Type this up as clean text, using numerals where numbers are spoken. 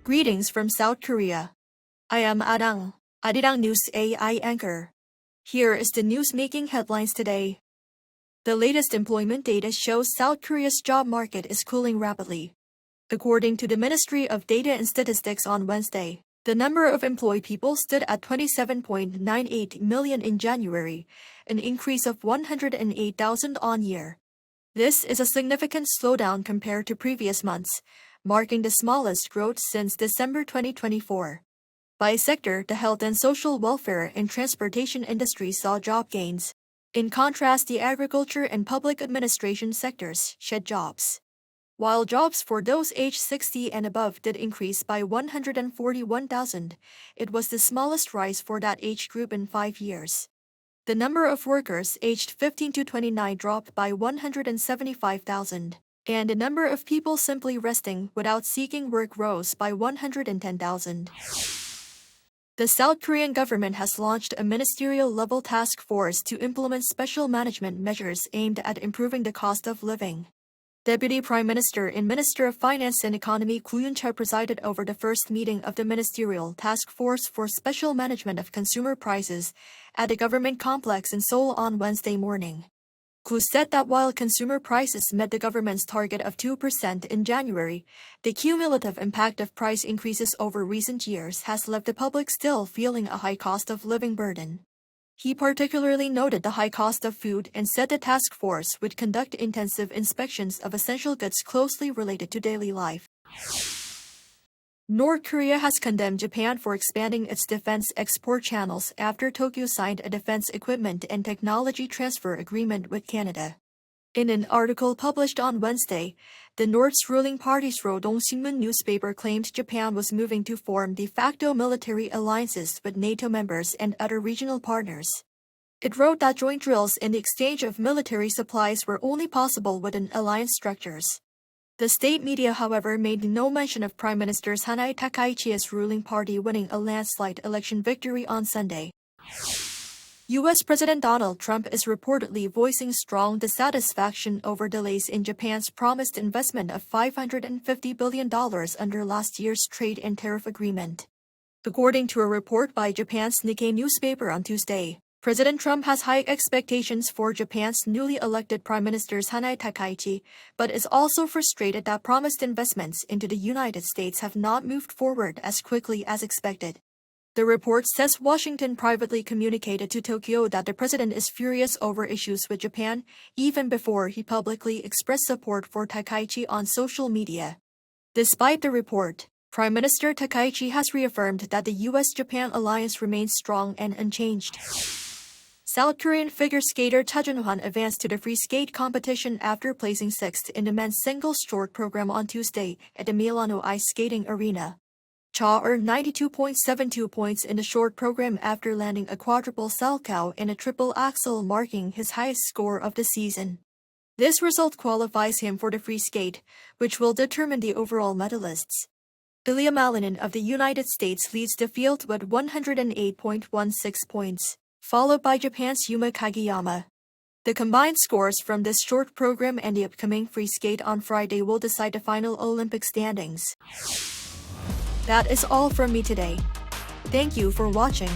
Greetings from South Korea. I am Arirang News AI anchor. Here is the news making headlines today. The latest employment data shows South Korea's job market is cooling rapidly. According to the Ministry of Data and Statistics on Wednesday, the number of employed people stood at 27.98 million in January, an increase of 108,000 on year. This is a significant slowdown compared to previous months, marking the smallest growth since December 2024. By sector, the health and social welfare and transportation industries saw job gains. In contrast, the agriculture and public administration sectors shed jobs. While jobs for those aged 60 and above did increase by 141,000, it was the smallest rise for that age group in 5 years. The number of workers aged 15 to 29 dropped by 175,000, and the number of people simply resting without seeking work rose by 110,000. The South Korean government has launched a ministerial-level task force to implement special management measures aimed at improving the cost of living. Deputy Prime Minister and Minister of Finance and Economy Junhwan presided over the first meeting of the Ministerial Task Force for Special Management of Consumer Prices at the government complex in Seoul on Wednesday morning. Koo said that while consumer prices met the government's target of 2% in January, the cumulative impact of price increases over recent years has left the public still feeling a high cost of living burden. He particularly noted the high cost of food and said the task force would conduct intensive inspections of essential goods closely related to daily life. North Korea has condemned Japan for expanding its defense export channels after Tokyo signed a defense equipment and technology transfer agreement with Canada. In an article published on Wednesday, the North's ruling party's Rodong Sinmun newspaper claimed Japan was moving to form de facto military alliances with NATO members and other regional partners. It wrote that joint drills and the exchange of military supplies were only possible within alliance structures. The state media, however, made no mention of Prime Minister Sanai Takaichi's ruling party winning a landslide election victory on Sunday. U.S. President Donald Trump is reportedly voicing strong dissatisfaction over delays in Japan's promised investment of $550 billion under last year's trade and tariff agreement. According to a report by Japan's Nikkei newspaper on Tuesday, President Trump has high expectations for Japan's newly elected Prime Minister Sanai Takaichi, but is also frustrated that promised investments into the United States have not moved forward as quickly as expected. The report says Washington privately communicated to Tokyo that the president is furious over issues with Japan, even before he publicly expressed support for Takaichi on social media. Despite the report, Prime Minister Takaichi has reaffirmed that the U.S.-Japan alliance remains strong and unchanged. South Korean figure skater Junhwan advanced to the free skate competition after placing 6th in the men's singles short program on Tuesday at the Milano Ice Skating Arena. Cha earned 92.72 points in the short program after landing a quadruple salchow and a triple axel, marking his highest score of the season. This result qualifies him for the free skate, which will determine the overall medalists. Ilya Malinin of the United States leads the field with 108.16 points, followed by Japan's Yuma Kageyama. The combined scores from this short program and the upcoming free skate on Friday will decide the final Olympic standings. That is all from me today. Thank you for watching.